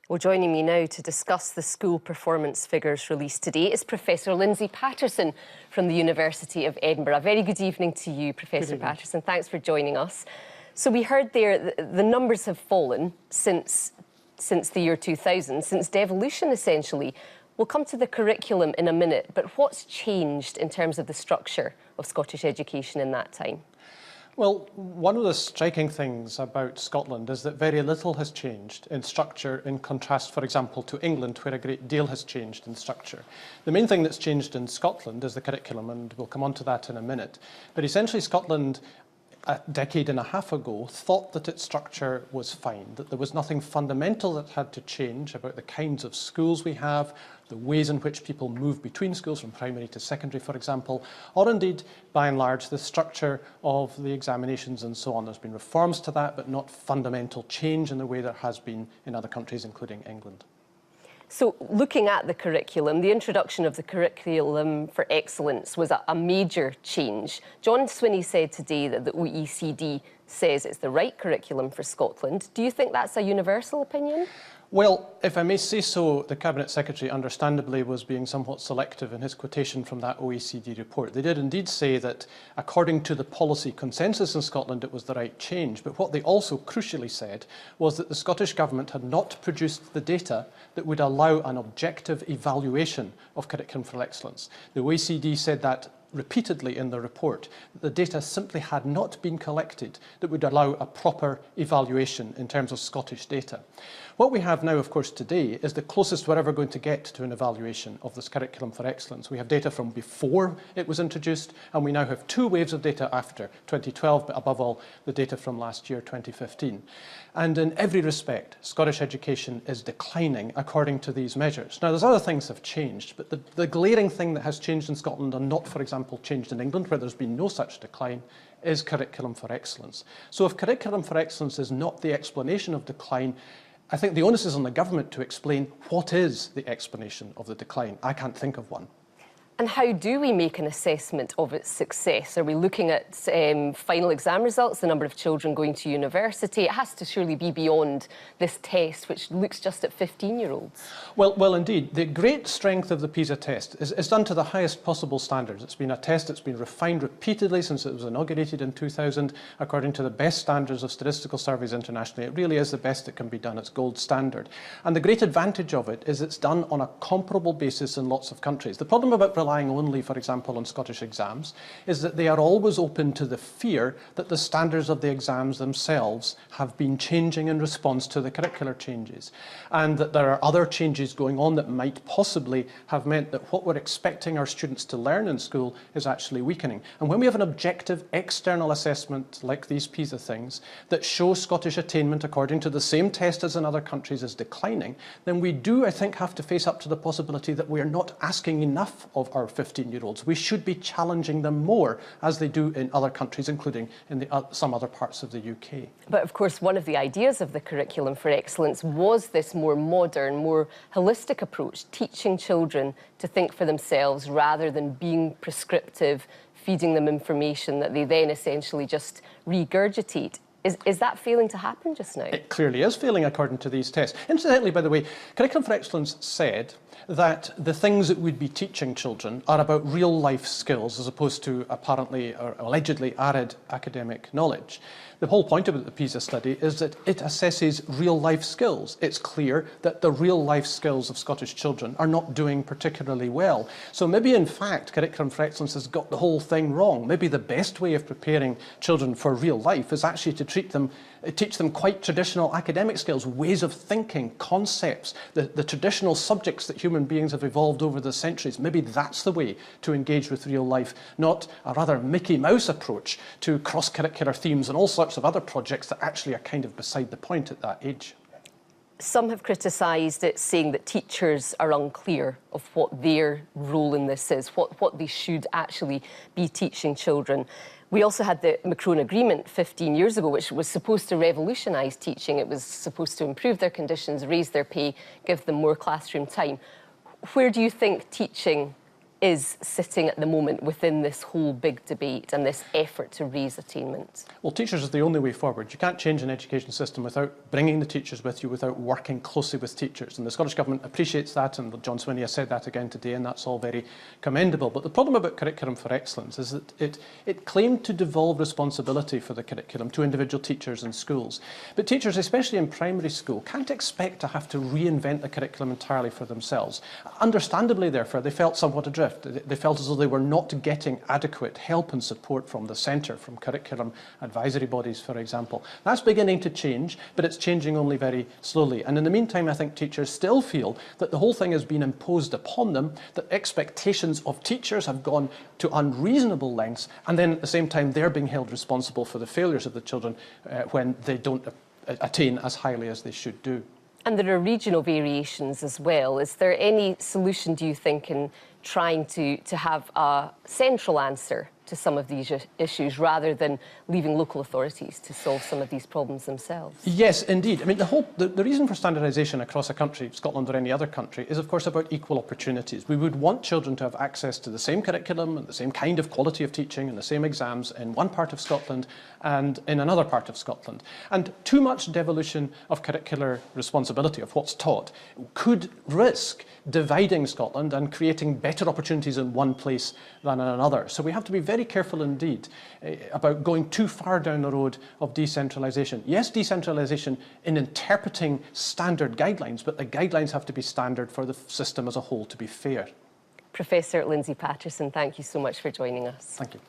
Well, joining me now to discuss the school performance figures released today is Professor Lindsay Paterson from the University of Edinburgh. Very good evening to you, Professor Paterson. Thanks for joining us. So we heard there the numbers have fallen since the year 2000, since devolution essentially. We'll come to the curriculum in a minute, but what's changed in terms of the structure of Scottish education in that time? Well, one of the striking things about Scotland is that very little has changed in structure in contrast, for example, to England, where a great deal has changed in structure. The main thing that's changed in Scotland is the curriculum, and we'll come on to that in a minute. But essentially, Scotland, a decade and a half ago, thought that its structure was fine, that there was nothing fundamental that had to change about the kinds of schools we have, the ways in which people move between schools, from primary to secondary, for example, or indeed, by and large, the structure of the examinations and so on. There's been reforms to that, but not fundamental change in the way there has been in other countries, including England. So looking at the curriculum, the introduction of the curriculum for excellence was a major change. John Swinney said today that the OECD says it's the right curriculum for Scotland. Do you think that's a universal opinion? Well, if I may say so, the Cabinet Secretary understandably was being somewhat selective in his quotation from that OECD report. They did indeed say that according to the policy consensus in Scotland it was the right change, but what they also crucially said was that the Scottish Government had not produced the data that would allow an objective evaluation of curriculum for excellence. The OECD said that repeatedly in the report, that the data simply had not been collected that would allow a proper evaluation in terms of Scottish data. What we have now, of course, today is the closest we're ever going to get to an evaluation of this curriculum for excellence. We have data from before it was introduced, and we now have two waves of data after 2012, but above all, the data from last year, 2015. And in every respect, Scottish education is declining according to these measures. Now, there's other things that have changed, but the glaring thing that has changed in Scotland and not, for example, changed in England, where there's been no such decline, is curriculum for excellence. So if curriculum for excellence is not the explanation of decline, I think the onus is on the government to explain what is the explanation of the decline. I can't think of one. And how do we make an assessment of its success? Are we looking at final exam results, the number of children going to university? It has to surely be beyond this test, which looks just at 15-year-olds. Well, indeed. The great strength of the PISA test is done to the highest possible standards. It's been a test that's been refined repeatedly since it was inaugurated in 2000, according to the best standards of statistical surveys internationally. It really is the best that can be done. It's gold standard. And the great advantage of it is it's done on a comparable basis in lots of countries. The problem about relying only, for example, on Scottish exams, is that they are always open to the fear that the standards of the exams themselves have been changing in response to the curricular changes, and that there are other changes going on that might possibly have meant that what we're expecting our students to learn in school is actually weakening. And when we have an objective external assessment like these PISA things that show Scottish attainment according to the same test as in other countries is declining, then we do, I think, have to face up to the possibility that we are not asking enough of our 15-year-olds. We should be challenging them more, as they do in other countries, including in some other parts of the UK. But of course, one of the ideas of the curriculum for excellence was this more modern, more holistic approach, teaching children to think for themselves rather than being prescriptive, feeding them information that they then essentially just regurgitate. Is that failing to happen just now? It clearly is failing according to these tests. Incidentally, by the way, Curriculum for Excellence said that the things it would be teaching children are about real-life skills as opposed to apparently or allegedly arid academic knowledge. The whole point about the PISA study is that it assesses real-life skills. It's clear that the real-life skills of Scottish children are not doing particularly well. So maybe, in fact, Curriculum for Excellence has got the whole thing wrong. Maybe the best way of preparing children for real life is actually to teach them quite traditional academic skills, ways of thinking, concepts, the traditional subjects that human beings have evolved over the centuries. Maybe that's the way to engage with real life, not a rather Mickey Mouse approach to cross-curricular themes and all sorts of other projects that actually are kind of beside the point at that age. Some have criticised it, saying that teachers are unclear of what their role in this is, what they should actually be teaching children. We also had the Macron Agreement 15 years ago, which was supposed to revolutionise teaching. It was supposed to improve their conditions, raise their pay, give them more classroom time. Where do you think teaching is sitting at the moment within this whole big debate and this effort to raise attainment? Well, teachers is the only way forward. You can't change an education system without bringing the teachers with you, without working closely with teachers. And the Scottish Government appreciates that, and John Swinney has said that again today, and that's all very commendable. But the problem about Curriculum for Excellence is that it claimed to devolve responsibility for the curriculum to individual teachers and schools. But teachers, especially in primary school, can't expect to have to reinvent the curriculum entirely for themselves. Understandably, therefore, they felt somewhat adrift. They felt as though they were not getting adequate help and support from the centre, from curriculum advisory bodies, for example. That's beginning to change, but it's changing only very slowly. And in the meantime, I think teachers still feel that the whole thing has been imposed upon them, that expectations of teachers have gone to unreasonable lengths, and then at the same time they're being held responsible for the failures of the children when they don't attain as highly as they should do. And there are regional variations as well. Is there any solution, do you think, in trying to have a central answer to some of these issues rather than leaving local authorities to solve some of these problems themselves? Yes, indeed. I mean, the reason for standardisation across a country, Scotland or any other country, is of course about equal opportunities. We would want children to have access to the same curriculum and the same kind of quality of teaching and the same exams in one part of Scotland and in another part of Scotland. And too much devolution of curricular responsibility of what's taught could risk dividing Scotland and creating better opportunities in one place than in another. So we have to be very careful indeed about going too far down the road of decentralisation. Yes, decentralisation in interpreting standard guidelines, but the guidelines have to be standard for the system as a whole to be fair. Professor Lindsay Paterson, thank you so much for joining us. Thank you.